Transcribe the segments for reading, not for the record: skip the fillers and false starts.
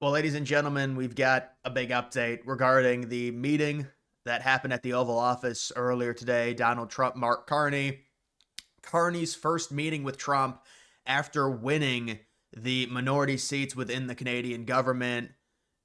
Well, ladies and gentlemen, we've got a big update regarding the meeting that happened at the Oval Office earlier today. Donald Trump, Mark Carney. Carney's first meeting with Trump after winning the minority seats within the Canadian government,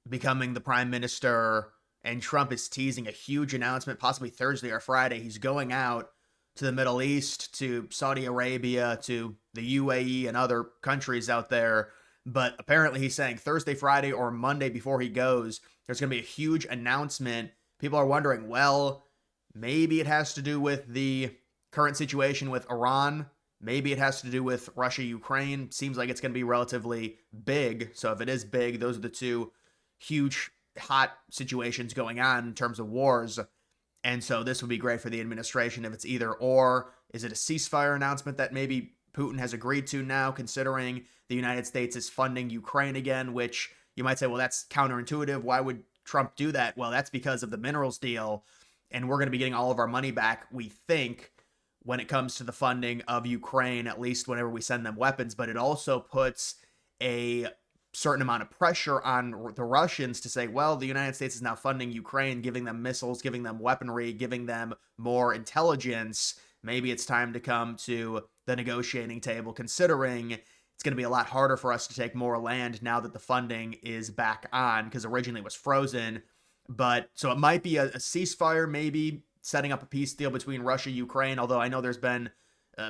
becoming the prime minister. And Trump is teasing a huge announcement, possibly Thursday or Friday. He's going out to the Middle East, to Saudi Arabia, to the UAE and other countries out there. But apparently he's saying Thursday, Friday, or Monday before he goes, there's going to be a huge announcement. People are wondering, well, maybe it has to do with the current situation with Iran. Maybe it has to do with Russia, Ukraine. Seems like it's going to be relatively big. So if it is big, those are the two huge, hot situations going on in terms of wars. And so this would be great for the administration if it's either or. Is it a ceasefire announcement that maybe Putin has agreed to now, considering the United States is funding Ukraine again, which you might say, well, that's counterintuitive. Why would Trump do that? Well, that's because of the minerals deal, and we're going to be getting all of our money back, we think, when it comes to the funding of Ukraine, at least whenever we send them weapons. But it also puts a certain amount of pressure on the Russians to say, well, the United States is now funding Ukraine, giving them missiles, giving them weaponry, giving them more intelligence. Maybe it's time to come to the negotiating table, considering it's going to be a lot harder for us to take more land now that the funding is back on, because originally it was frozen. But so it might be a ceasefire, maybe setting up a peace deal between Russia and Ukraine, although I know there's been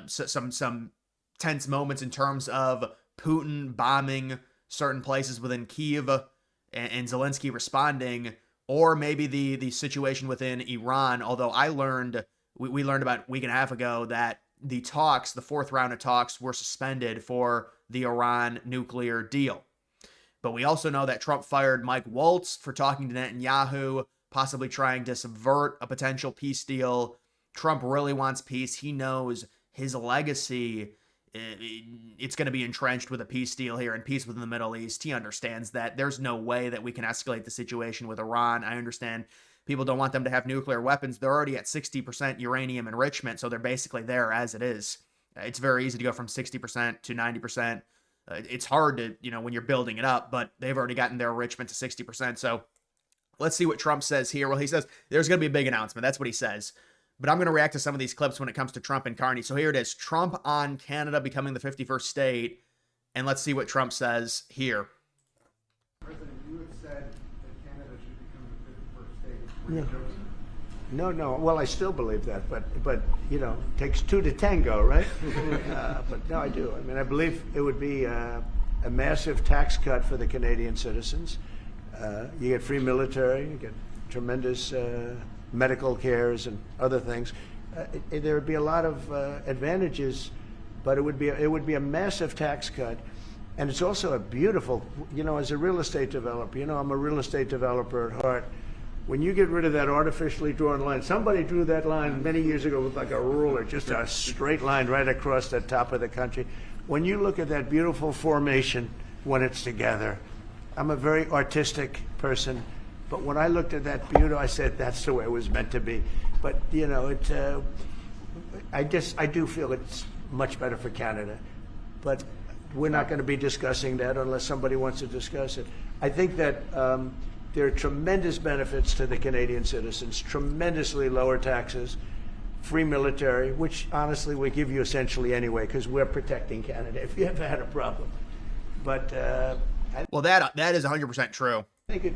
some tense moments in terms of Putin bombing certain places within Kyiv and Zelensky responding, or maybe the situation within Iran, although we learned about a week and a half ago that the talks, the fourth round of talks, were suspended for the Iran nuclear deal. But we also know that Trump fired Mike Waltz for talking to Netanyahu, possibly trying to subvert a potential peace deal. Trump really wants peace. He knows his legacy, it's going to be entrenched with a peace deal here and peace within the Middle East. He understands that there's no way that we can escalate the situation with Iran. I understand people don't want them to have nuclear weapons. They're already at 60% uranium enrichment, so they're basically there as it is. It's very easy to go from 60% to 90%. It's hard to, when you're building it up, but they've already gotten their enrichment to 60%. So let's see what Trump says here. Well, he says there's going to be a big announcement. That's what he says. But I'm going to react to some of these clips when it comes to Trump and Carney. So here it is. Trump on Canada becoming the 51st state. And let's see what Trump says here. President, you have said that Canada should become the 51st state. No. Well, I still believe that, but it takes two to tango, right? But no, I do. I mean, I believe it would be a massive tax cut for the Canadian citizens. You get free military, you get tremendous medical cares and other things. There would be a lot of advantages, but it would be a massive tax cut. And it's also a beautiful, as a real estate developer, I'm a real estate developer at heart. When you get rid of that artificially drawn line, somebody drew that line many years ago with like a ruler, just a straight line right across the top of the country. When you look at that beautiful formation when it's together, I'm a very artistic person, but when I looked at that beauty, I said that's the way it was meant to be. But I do feel it's much better for Canada, but we're not going to be discussing that unless somebody wants to discuss it. I think that there are tremendous benefits to the Canadian citizens, tremendously lower taxes, free military, which honestly we give you essentially anyway because we're protecting Canada if you ever had a problem. But well, that is 100% true. I think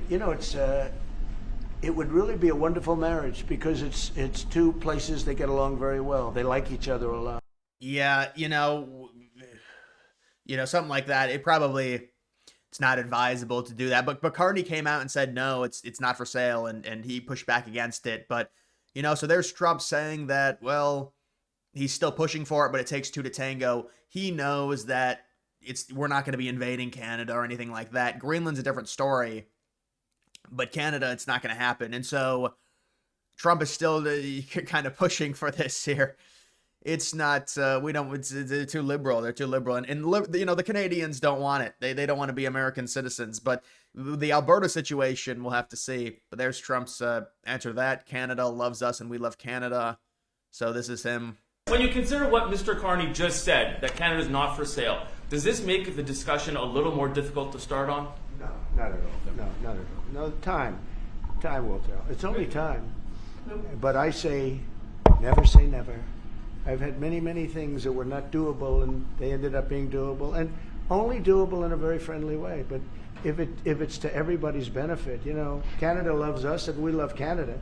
it would really be a wonderful marriage because it's two places that get along very well. They like each other a lot. Yeah, something like that. It's not advisable to do that. But Carney came out and said no, it's not for sale, and he pushed back against it. But so there's Trump saying that, well, he's still pushing for it, but it takes two to tango. He knows that we're not going to be invading Canada or anything like that. Greenland's a different story, but Canada, it's not going to happen. And so Trump is still kind of pushing for this here. It's not, they're too liberal. They're too liberal. And the Canadians don't want it. They don't want to be American citizens. But the Alberta situation, we'll have to see. But there's Trump's answer to that. Canada loves us and we love Canada. So this is him. When you consider what Mr. Carney just said, that Canada is not for sale, does this make the discussion a little more difficult to start on? No, not at all. No, not at all. No, time will tell. It's only time. But I say never. I've had many things that were not doable, and they ended up being doable, and only doable in a very friendly way. But if it's to everybody's benefit, Canada loves us, and we love Canada.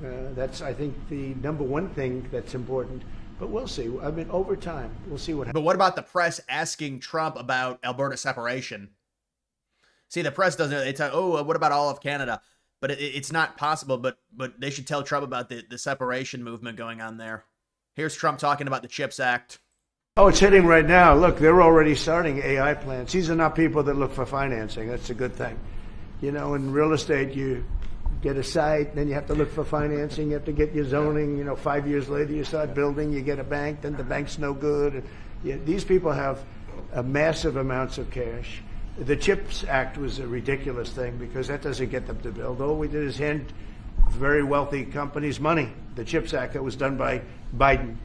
That's, I think, the number one thing that's important. But we'll see. I mean, over time, we'll see what happens. But what about the press asking Trump about Alberta separation? See, the press doesn't. They tell, oh, what about all of Canada? But it's not possible. But they should tell Trump about the separation movement going on there. Here's Trump talking about the CHIPS Act. Oh, it's hitting right now. Look, they're already starting AI plants. These are not people that look for financing. That's a good thing. In real estate, you get a site, then you have to look for financing. You have to get your zoning. 5 years later, you start building. You get a bank, then the bank's no good. These people have massive amounts of cash. The CHIPS Act was a ridiculous thing because that doesn't get them to build. All we did is hand very wealthy companies money. The CHIPS Act that was done by Biden.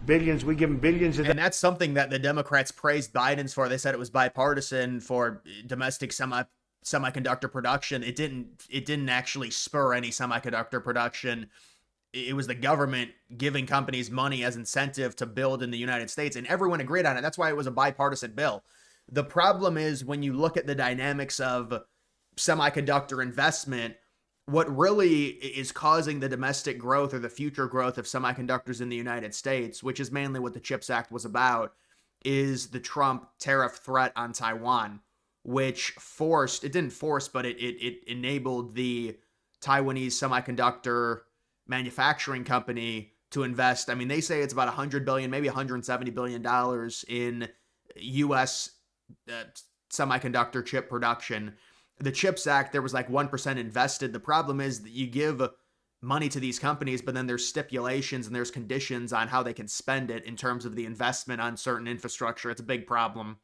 Billions, we give them billions. And that's something that the Democrats praised Biden's for. They said it was bipartisan for domestic semiconductor production. It didn't actually spur any semiconductor production. It was the government giving companies money as incentive to build in the United States, and everyone agreed on it. That's why it was a bipartisan bill. The problem is when you look at the dynamics of semiconductor investment, what really is causing the domestic growth or the future growth of semiconductors in the United States, which is mainly what the CHIPS Act was about, is the Trump tariff threat on Taiwan, which it enabled the Taiwanese semiconductor manufacturing company to invest. I mean, they say it's about $100 billion, maybe $170 billion in U.S. Semiconductor chip production. The CHIPS Act, there was like 1% invested. The problem is that you give money to these companies, but then there's stipulations and there's conditions on how they can spend it in terms of the investment on certain infrastructure. It's a big problem.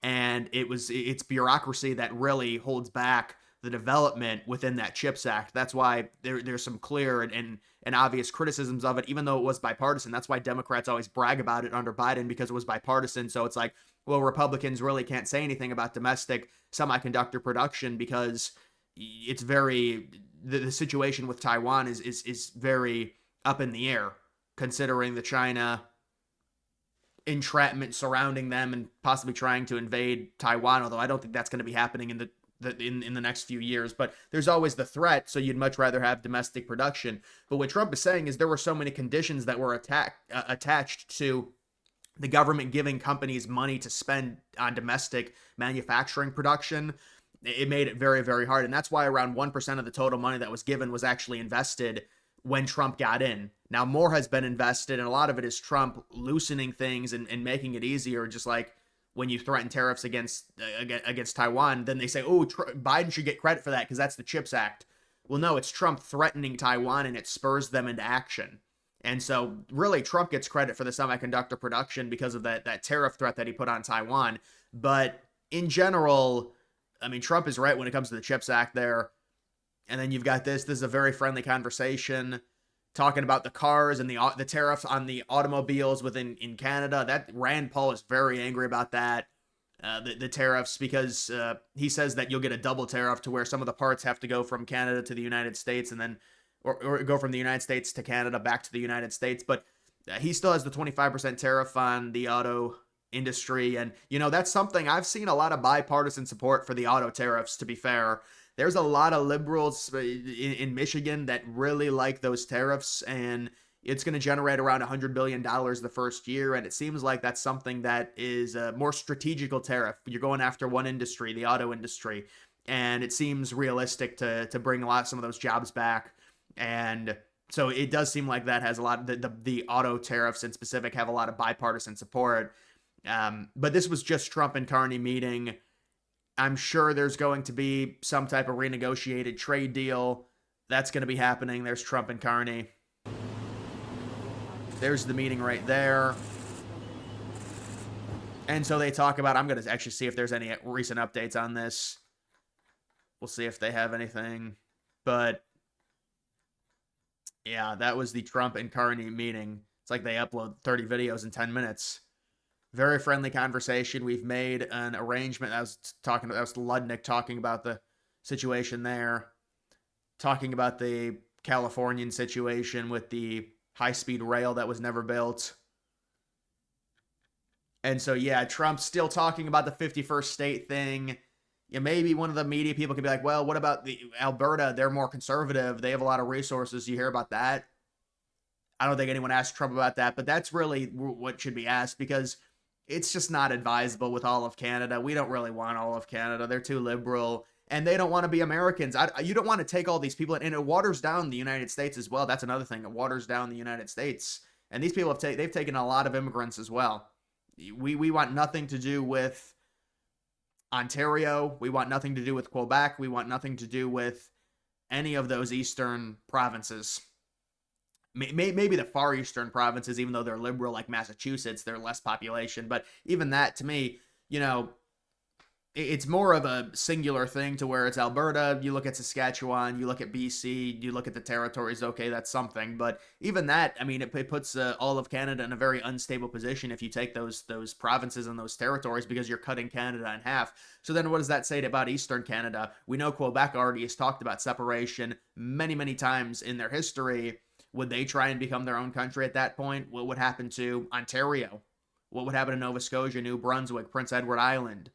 And it's bureaucracy that really holds back the development within that CHIPS Act. That's why there's some clear and obvious criticisms of it, even though it was bipartisan. That's why Democrats always brag about it under Biden, because it was bipartisan. So it's like, well, Republicans really can't say anything about domestic semiconductor production because it's the situation with Taiwan is very up in the air, considering the China entrapment surrounding them and possibly trying to invade Taiwan, although I don't think that's going to be happening in the next few years. But there's always the threat, so you'd much rather have domestic production. But what Trump is saying is there were so many conditions that were attached to the government giving companies money to spend on domestic manufacturing production. It made it very, very hard. And that's why around 1% of the total money that was given was actually invested when Trump got in. Now, more has been invested, and a lot of it is Trump loosening things and making it easier, just like when you threaten tariffs against Taiwan, then they say, oh, Biden should get credit for that because that's the CHIPS Act. Well, no, it's Trump threatening Taiwan, and it spurs them into action. And so really Trump gets credit for the semiconductor production because of that tariff threat that he put on Taiwan. But in general, I mean, Trump is right when it comes to the CHIPS Act there. And then you've got this is a very friendly conversation talking about the cars and the tariffs on the automobiles in Canada. That Rand Paul is very angry about that, the tariffs, because he says that you'll get a double tariff to where some of the parts have to go from Canada to the United States and then or go from the United States to Canada back to the United States. But he still has the 25% tariff on the auto industry. And, that's something I've seen a lot of bipartisan support for the auto tariffs, to be fair. There's a lot of liberals in Michigan that really like those tariffs, and it's going to generate around $100 billion the first year. And it seems like that's something that is a more strategical tariff. You're going after one industry, the auto industry. And it seems realistic to bring some of those jobs back. And so it does seem like that has a lot of the auto tariffs in specific have a lot of bipartisan support. But this was just Trump and Carney meeting. I'm sure there's going to be some type of renegotiated trade deal. That's going to be happening. There's Trump and Carney. There's the meeting right there. And so they talk about, I'm going to actually see if there's any recent updates on this. We'll see if they have anything. But yeah, that was the Trump and Carney meeting. It's like they upload 30 videos in 10 minutes. Very friendly conversation. We've made an arrangement. That was Ludnick talking about the situation there, talking about the Californian situation with the high-speed rail that was never built. And so, yeah, Trump's still talking about the 51st state thing. Yeah, maybe one of the media people could be like, well, what about the Alberta? They're more conservative. They have a lot of resources. You hear about that? I don't think anyone asked Trump about that, but that's really what should be asked, because it's just not advisable with all of Canada. We don't really want all of Canada. They're too liberal, and they don't want to be Americans. You don't want to take all these people, and it waters down the United States as well. That's another thing. It waters down the United States. And these people they've taken a lot of immigrants as well. We want nothing to do with Ontario. We want nothing to do with Quebec. We want nothing to do with any of those eastern provinces. Maybe the far eastern provinces, even though they're liberal, like Massachusetts, they're less population. But even that, to me, it's more of a singular thing, to where it's Alberta, you look at Saskatchewan, you look at BC, you look at the territories, okay, that's something. But even that, I mean, it puts all of Canada in a very unstable position if you take those provinces and those territories, because you're cutting Canada in half. So then what does that say about Eastern Canada? We know Quebec already has talked about separation many, many times in their history. Would they try and become their own country at that point? What would happen to Ontario? What would happen to Nova Scotia, New Brunswick, Prince Edward Island?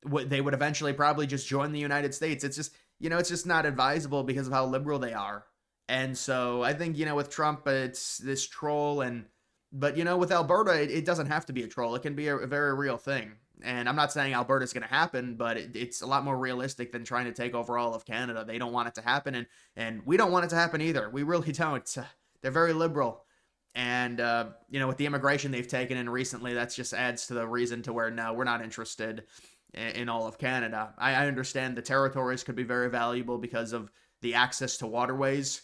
They would eventually probably just join the United States. It's just, it's just not advisable because of how liberal they are. And so I think, with Trump, it's this troll. But with Alberta, it doesn't have to be a troll. It can be a very real thing. And I'm not saying Alberta's going to happen, but it's a lot more realistic than trying to take over all of Canada. They don't want it to happen, and we don't want it to happen either. We really don't. They're very liberal. And, with the immigration they've taken in recently, that just adds to the reason to where, no, we're not interested in all of Canada. I understand the territories could be very valuable because of the access to waterways,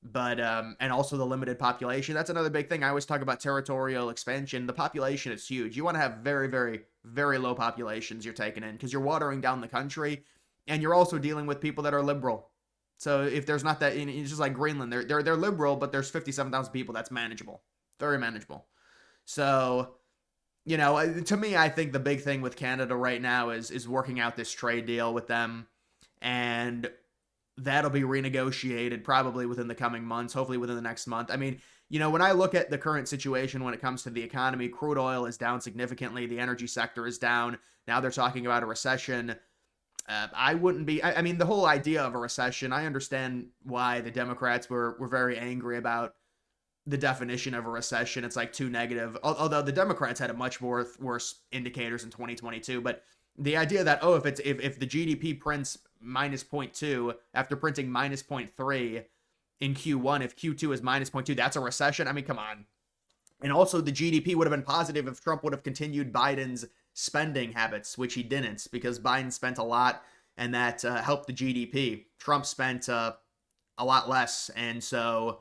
but and also the limited population. That's another big thing. I always talk about territorial expansion. The population is huge. You want to have very, very, very low populations you're taking in, because you're watering down the country, and you're also dealing with people that are liberal. So if there's not that, it's just like Greenland. They're liberal, but there's 57,000 people. That's manageable, very manageable. So, to me, I think the big thing with Canada right now is working out this trade deal with them, and that'll be renegotiated probably within the coming months, hopefully within the next month. I mean, when I look at the current situation when it comes to the economy, crude oil is down significantly. The energy sector is down. Now they're talking about a recession. I wouldn't be, I mean, the whole idea of a recession, I understand why the Democrats were very angry about the definition of a recession. It's like too negative. Although the Democrats had a much more worse indicators in 2022, but the idea that, if the GDP prints minus 0.2 after printing minus 0.3 in Q1, if Q2 is minus 0.2, that's a recession. I mean, come on. And also the GDP would have been positive if Trump would have continued Biden's spending habits, which he didn't, because Biden spent a lot, and that helped the GDP. Trump spent a lot less, and so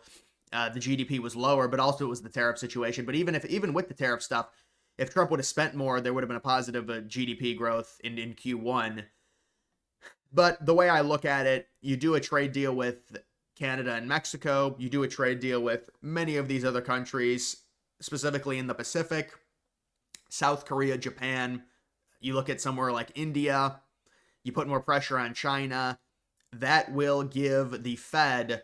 the GDP was lower, but also it was the tariff situation. But even with the tariff stuff, if Trump would have spent more, there would have been a positive GDP growth in Q1. But the way I look at it, you do a trade deal with Canada and Mexico. You do a trade deal with many of these other countries, specifically in the Pacific, South Korea, Japan. You look at somewhere like India. You put more pressure on China. That will give the Fed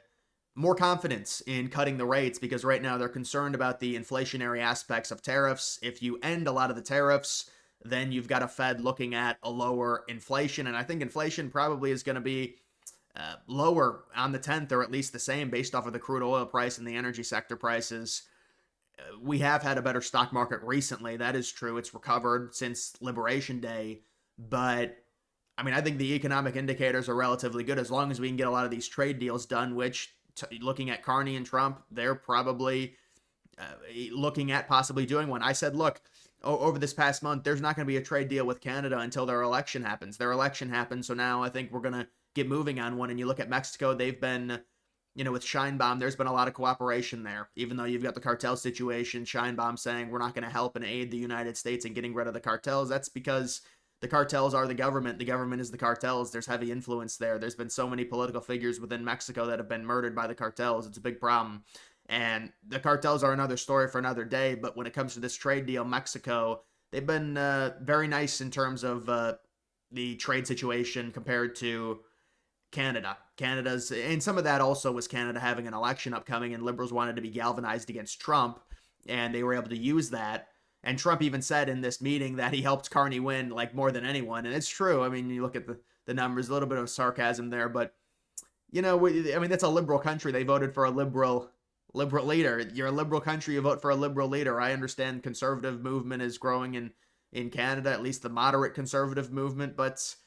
more confidence in cutting the rates, because right now they're concerned about the inflationary aspects of tariffs. If you end a lot of the tariffs, then you've got a Fed looking at a lower inflation. And I think inflation probably is going to be lower on the 10th, or at least the same, based off of the crude oil price and the energy sector prices. We have had a better stock market recently. That is true. It's recovered since Liberation Day. But I mean, I think the economic indicators are relatively good as long as we can get a lot of these trade deals done, which, looking at Carney and Trump, they're probably looking at possibly doing one. I said, look, over this past month, there's not going to be a trade deal with Canada until their election happens. Their election happened, so now I think we're going to get moving on one. And you look at Mexico, they've been, with Sheinbaum, there's been a lot of cooperation there. Even though you've got the cartel situation, Sheinbaum saying we're not going to help and aid the United States in getting rid of the cartels. That's because the cartels are the government. The government is the cartels. There's heavy influence there. There's been so many political figures within Mexico that have been murdered by the cartels. It's a big problem. And the cartels are another story for another day. But when it comes to this trade deal, Mexico, they've been very nice in terms of the trade situation compared to Canada. Canada's, and some of that also was Canada having an election upcoming, and liberals wanted to be galvanized against Trump, and they were able to use that. And Trump even said in this meeting that he helped Carney win like more than anyone, and it's true. I mean, you look at the numbers, a little bit of sarcasm there, but you know, I mean, that's a liberal country. They voted for a liberal leader. You're a liberal country, you vote for a liberal leader. I understand conservative movement is growing in Canada, at least the moderate conservative movement, but it's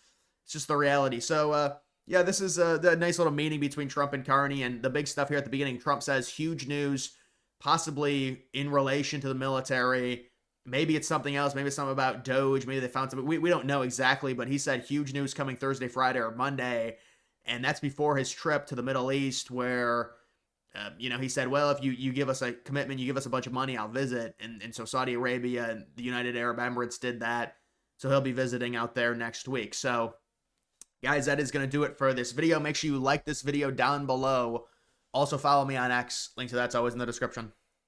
just the reality. So yeah, this is a nice little meeting between Trump and Carney, and the big stuff here at the beginning. Trump says huge news, possibly in relation to the military. Maybe it's something else. Maybe it's something about Doge. Maybe they found something. We don't know exactly, but he said huge news coming Thursday, Friday, or Monday. And that's before his trip to the Middle East where, he said, well, if you give us a commitment, you give us a bunch of money, I'll visit. And so Saudi Arabia and the United Arab Emirates did that. So he'll be visiting out there next week. So, guys, that is going to do it for this video. Make sure you like this video down below. Also, follow me on X. Link to that's always in the description.